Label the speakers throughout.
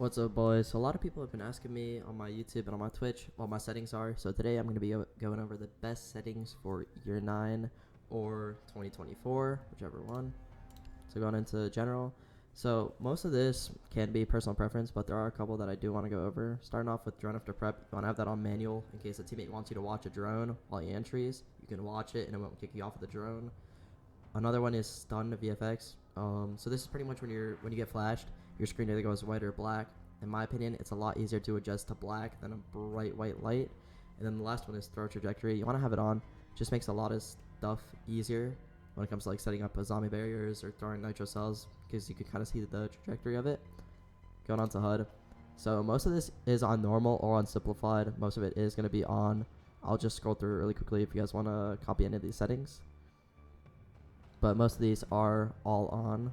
Speaker 1: What's up, boys? So a lot of people have been asking me on my YouTube and on my Twitch what my settings are. So today I'm going to be going over the best settings for year 9 or 2024, whichever one. So going into general. So most of this can be personal preference, but there are a couple that I do want to go over. Starting off with drone after prep, you want to have that on manual in case a teammate wants you to watch a drone while you entries. You can watch it and it won't kick you off of the drone. Another one is stun VFX. So this is pretty much when you get flashed, your screen either goes white or black. In my opinion, it's a lot easier to adjust to black than a bright white light. And then the last one is throw trajectory. You want to have it on. Just makes a lot of stuff easier when it comes to like setting up zombie barriers or throwing nitro cells, because you can kind of see the trajectory of it. Going on to HUD. So most of this is on normal or on simplified. Most of it is going to be on. I'll just scroll through really quickly if you guys want to copy any of these settings. But most of these are all on.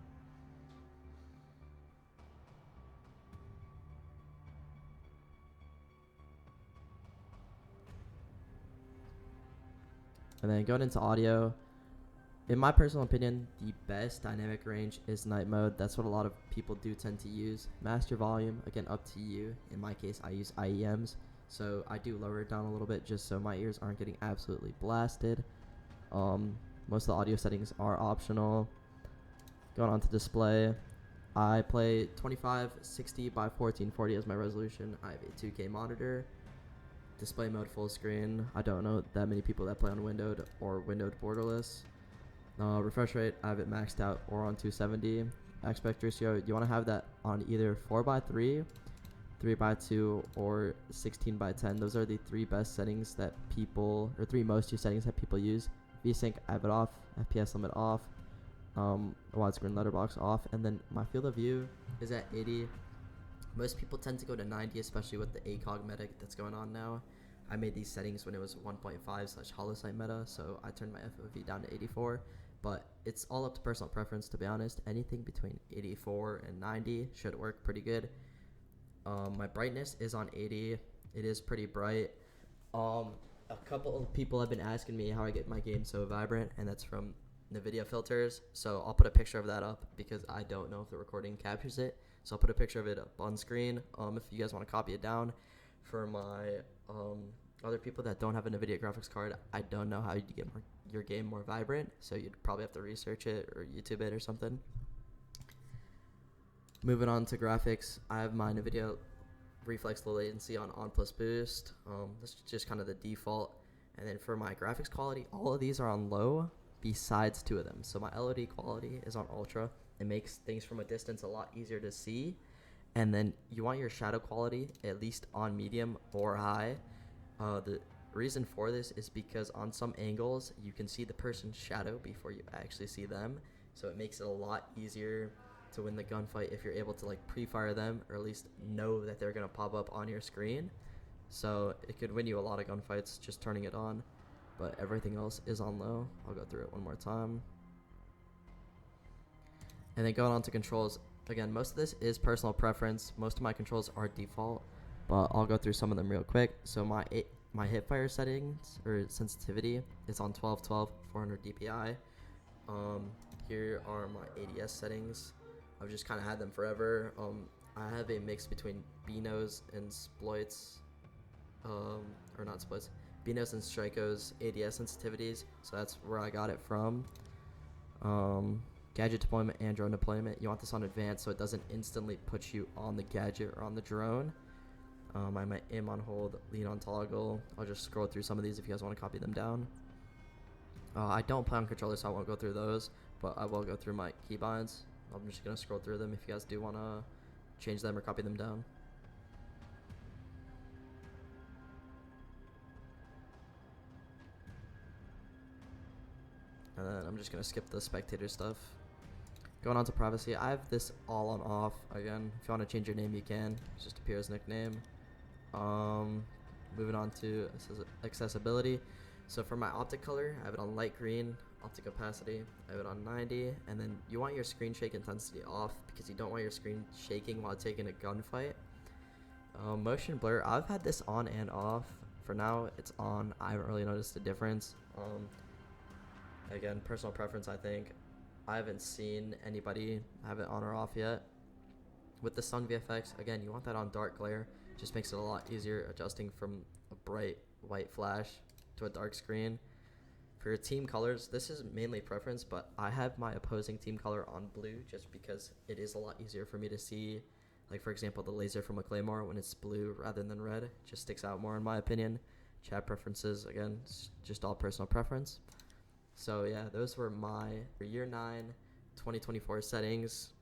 Speaker 1: And then going into audio, in my personal opinion, the best dynamic range is night mode. That's what a lot of people do tend to use. Master volume, again, up to you. In my case, I use IEMs, so I do lower it down a little bit just so my ears aren't getting absolutely blasted. Most of the audio settings are optional. Going on to display, I play 2560 by 1440 as my resolution. I have a 2K monitor. Display mode full screen. I don't know that many people that play on windowed or windowed borderless. Refresh rate, I have it maxed out or on 270. Aspect ratio, you want to have that on either 4:3, 3:2, or 16:10. Those are the three best settings that people, or three most used settings that people use. VSync, I have it off. FPS limit off. Widescreen letterbox off. And then my field of view is at 80. Most people tend to go to 90, especially with the ACOG meta that's going on now. I made these settings when it was 1.5/holosight meta, so I turned my FOV down to 84. But it's all up to personal preference, to be honest. Anything between 84 and 90 should work pretty good. My brightness is on 80. It is pretty bright. A couple of people have been asking me how I get my game so vibrant, and that's from NVIDIA filters. So I'll put a picture of that up because I don't know if the recording captures it. So I'll put a picture of it up on screen. If you guys want to copy it down. For my other people that don't have a NVIDIA graphics card, I don't know how you get your game more vibrant. So you'd probably have to research it or YouTube it or something. Moving on to graphics, I have my NVIDIA reflex low latency on plus boost. That's just kind of the default. And then for my graphics quality, all of these are on low besides two of them. So my LOD quality is on ultra. It makes things from a distance a lot easier to see. And then you want your shadow quality at least on medium or high. The reason for this is because on some angles you can see the person's shadow before you actually see them. So it makes it a lot easier to win the gunfight if you're able to like pre-fire them, or at least know that they're gonna pop up on your screen. So it could win you a lot of gunfights just turning it on. But everything else is on low. I'll go through it one more time. And then going on to controls, again, most of this is personal preference. Most of my controls are default, but I'll go through some of them real quick. So my hipfire settings or sensitivity is on 1212 400 DPI. Here are my ADS settings. I've just kind of had them forever. I have a mix between BNOS and Sploits, or not Sploits, BNOS and Striko's ADS sensitivities. So that's where I got it from. Gadget deployment and drone deployment. You want this on advanced so it doesn't instantly put you on the gadget or on the drone. I might aim on hold, lead on toggle. I'll just scroll through some of these if you guys want to copy them down. I don't play on controller, so I won't go through those, but I will go through my keybinds. I'm just going to scroll through them if you guys do want to change them or copy them down. And then I'm just going to skip the spectator stuff. Going on to privacy, I have this all on off. Again, if you want to change your name, you can. It just appears nickname. Moving on to accessibility. So for my optic color, I have it on light green. Optic opacity, I have it on 90. And then you want your screen shake intensity off because you don't want your screen shaking while taking a gunfight. Motion blur, I've had this on and off. For now, it's on. I haven't really noticed a difference. Again, personal preference, I think. I haven't seen anybody have it on or off yet. With the Sun VFX, again, you want that on dark glare. Just makes it a lot easier adjusting from a bright white flash to a dark screen. For your team colors, this is mainly preference, but I have my opposing team color on blue just because it is a lot easier for me to see. Like, for example, the laser from a Claymore, when it's blue rather than red, it just sticks out more in my opinion. Chat preferences, again, it's just all personal preference. So yeah, those were my year 9 2024 settings.